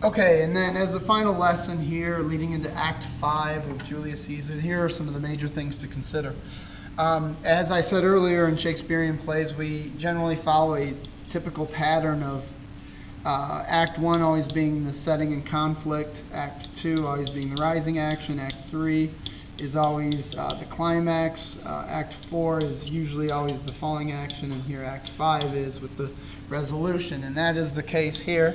Okay, and then as a final lesson here, leading into Act 5 of Julius Caesar, here are some of the major things to consider. As I said earlier, in Shakespearean plays, we generally follow a typical pattern of Act 1 always being the setting and conflict, Act 2 always being the rising action, Act 3 is always the climax, Act 4 is usually always the falling action, and here Act 5 is with the resolution, and that is the case here.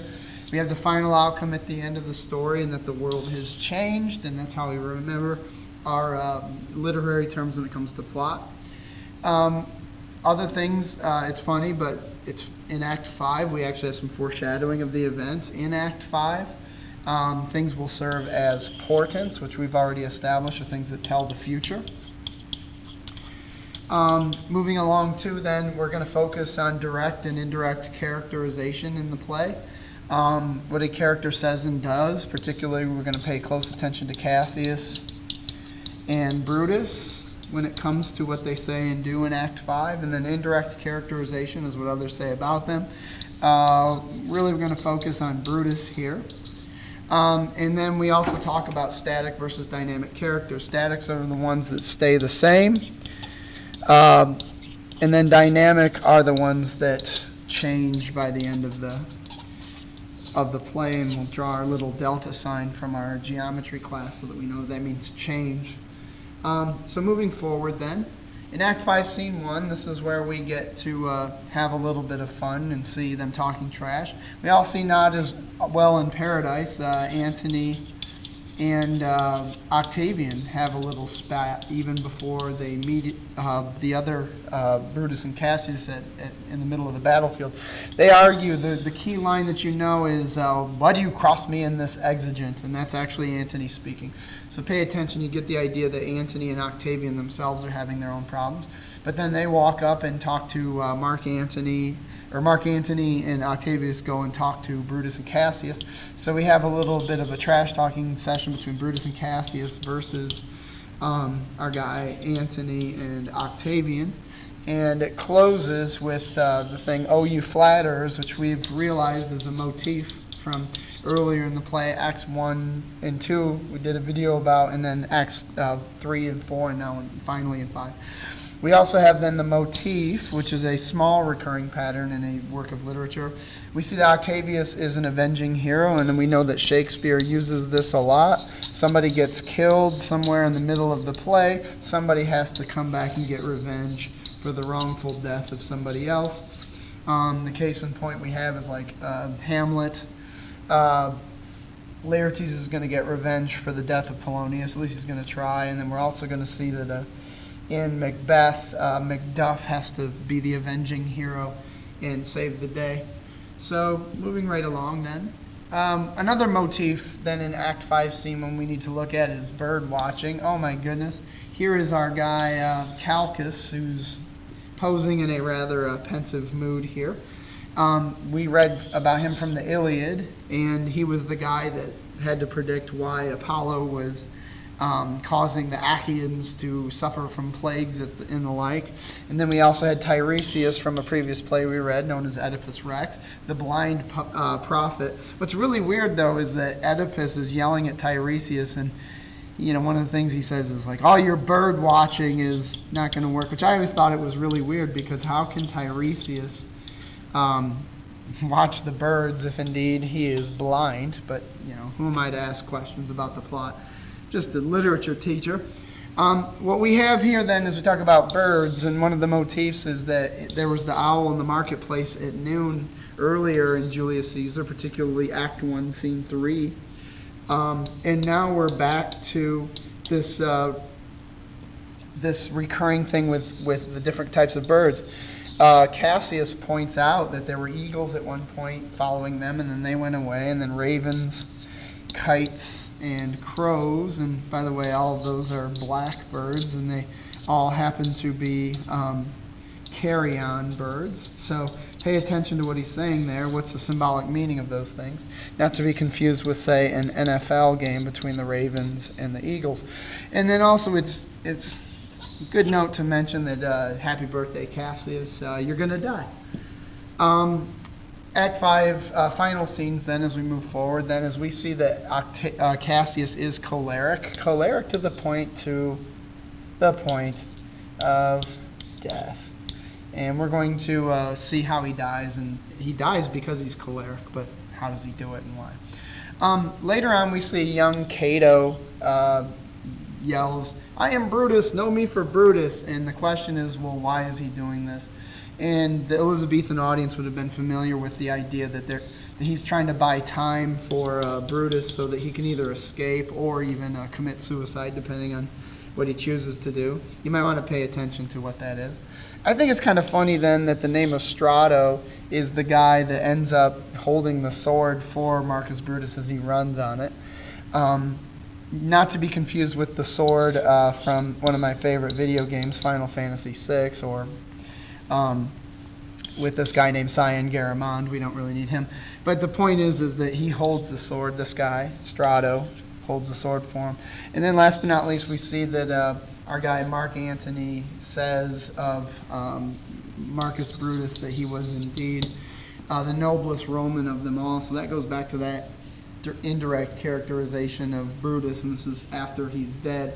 We have the final outcome at the end of the story, and that the world has changed, and that's how we remember our literary terms when it comes to plot. Other things, it's funny, but it's in Act 5, we actually have some foreshadowing of the events in Act 5. Things will serve as portents, which we've already established, are things that tell the future. Moving along too, then, we're going to focus on direct and indirect characterization in the play. What a character says and does, particularly we're going to pay close attention to Cassius and Brutus when it comes to what they say and do in Act 5, and then indirect characterization is what others say about them. Really we're going to focus on Brutus here. And then we also talk about static versus dynamic characters. Statics are the ones that stay the same, and then dynamic are the ones that change by the end of the play, and we'll draw our little delta sign from our geometry class so that we know that means change. So moving forward then, in Act 5, Scene 1, this is where we get to have a little bit of fun and see them talking trash. We all see Not As Well in Paradise. Antony and Octavian have a little spat even before they meet the other Brutus and Cassius in the middle of the battlefield. They argue, the key line that you know is, why do you cross me in this exigent? And that's actually Antony speaking. So pay attention, you get the idea that Antony and Octavian themselves are having their own problems. But then they walk up and talk to Mark Antony and Octavius go and talk to Brutus and Cassius. So we have a little bit of a trash-talking session between Brutus and Cassius versus our guy Antony and Octavian. And it closes with the thing, "Oh, you flatterers," which we've realized is a motif from earlier in the play, Acts 1 and 2, we did a video about, and then Acts 3 and 4, and now finally in 5. We also have then the motif, which is a small recurring pattern in a work of literature. We see that Octavius is an avenging hero, and we know that Shakespeare uses this a lot. Somebody gets killed somewhere in the middle of the play. Somebody has to come back and get revenge for the wrongful death of somebody else. The case in point we have is like Hamlet. Laertes is going to get revenge for the death of Polonius. At least he's going to try. And then we're also going to see that in Macbeth, Macduff has to be the avenging hero and save the day. So moving right along then. Another motif then in Act 5 scene when we need to look at is bird watching. Oh my goodness. Here is our guy Calchas, who's posing in a rather pensive mood here. We read about him from the Iliad, and he was the guy that had to predict why Apollo was causing the Achaeans to suffer from plagues and the like. And then we also had Tiresias from a previous play we read, known as Oedipus Rex, the blind prophet. What's really weird, though, is that Oedipus is yelling at Tiresias, and one of the things he says is like, "Oh, your bird watching is not going to work," which I always thought it was really weird, because how can Tiresias watch the birds if indeed he is blind? But who am I to ask questions about the plot? Just a literature teacher. What we have here then is we talk about birds, and one of the motifs is that there was the owl in the marketplace at noon earlier in Julius Caesar, particularly Act 1, Scene 3. And now we're back to this this recurring thing with the different types of birds. Cassius points out that there were eagles at one point following them, and then they went away, and then ravens, kites, and crows. And by the way, all of those are black birds, and they all happen to be carrion birds. So pay attention to what he's saying there. What's the symbolic meaning of those things? Not to be confused with, say, an NFL game between the Ravens and the Eagles. And then also it's a good note to mention that happy birthday, Cassius. You're going to die. Act 5, final scenes then as we move forward, then as we see that Cassius is choleric to the point of death. And we're going to see how he dies, and he dies because he's choleric, but how does he do it and why? Later on we see young Cato yells, "I am Brutus, know me for Brutus," and the question is, well, why is he doing this? And the Elizabethan audience would have been familiar with the idea that he's trying to buy time for Brutus so that he can either escape or even commit suicide, depending on what he chooses to do. You might want to pay attention to what that is. I think it's kind of funny then that the name of Strato is the guy that ends up holding the sword for Marcus Brutus as he runs on it. Not to be confused with the sword from one of my favorite video games, Final Fantasy VI, or with this guy named Cyan Garamond. We don't really need him. But the point is that he holds the sword, this guy, Strato, holds the sword for him. And then last but not least, we see that our guy Mark Antony says of Marcus Brutus that he was indeed the noblest Roman of them all. So that goes back to that indirect characterization of Brutus, and this is after he's dead.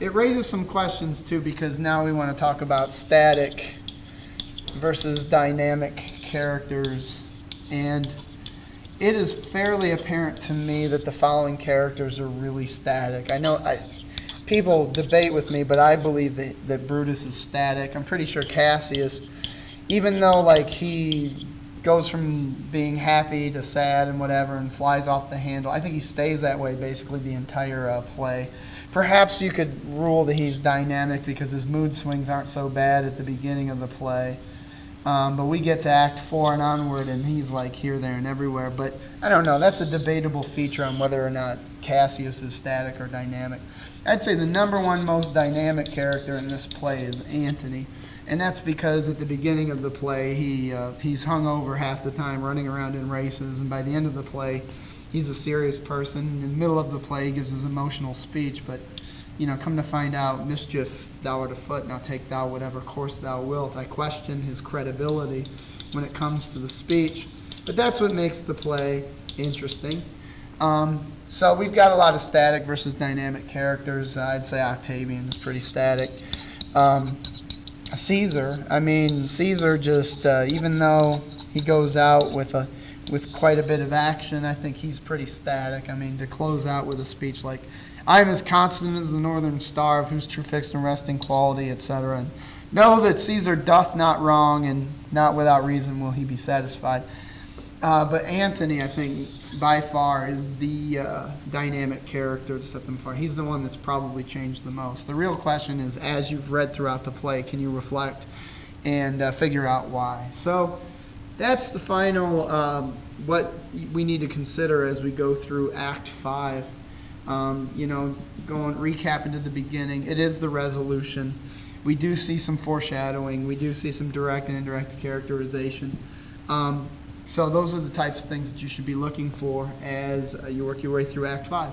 It raises some questions too, because now we want to talk about static versus dynamic characters, and it is fairly apparent to me that the following characters are really static. I know people debate with me, but I believe that Brutus is static. I'm pretty sure Cassius, even though like he goes from being happy to sad and whatever and flies off the handle, I think he stays that way basically the entire play. Perhaps you could rule that he's dynamic because his mood swings aren't so bad at the beginning of the play. But we get to Act 4 and onward, and he's like here, there, and everywhere. But I don't know. That's a debatable feature on whether or not Cassius is static or dynamic. I'd say the number one most dynamic character in this play is Antony. And that's because at the beginning of the play, he's hung over half the time running around in races. And by the end of the play, he's a serious person. In the middle of the play, he gives his emotional speech. But, come to find out, mischief thou art afoot, now take thou whatever course thou wilt. I question his credibility when it comes to the speech. But that's what makes the play interesting. So we've got a lot of static versus dynamic characters. I'd say Octavian is pretty static. Caesar just, even though he goes out with quite a bit of action, I think he's pretty static. To close out with a speech like, "I am as constant as the northern star, of whose true fixed and resting quality," etc. And know that Caesar doth not wrong, and not without reason will he be satisfied. But Antony, I think, by far is the dynamic character to set them apart. He's the one that's probably changed the most. The real question is, as you've read throughout the play, can you reflect and figure out why? So that's the final, what we need to consider as we go through Act 5. Going recapping to the beginning, it is the resolution. We do see some foreshadowing. We do see some direct and indirect characterization. So those are the types of things that you should be looking for as you work your way through Act 5.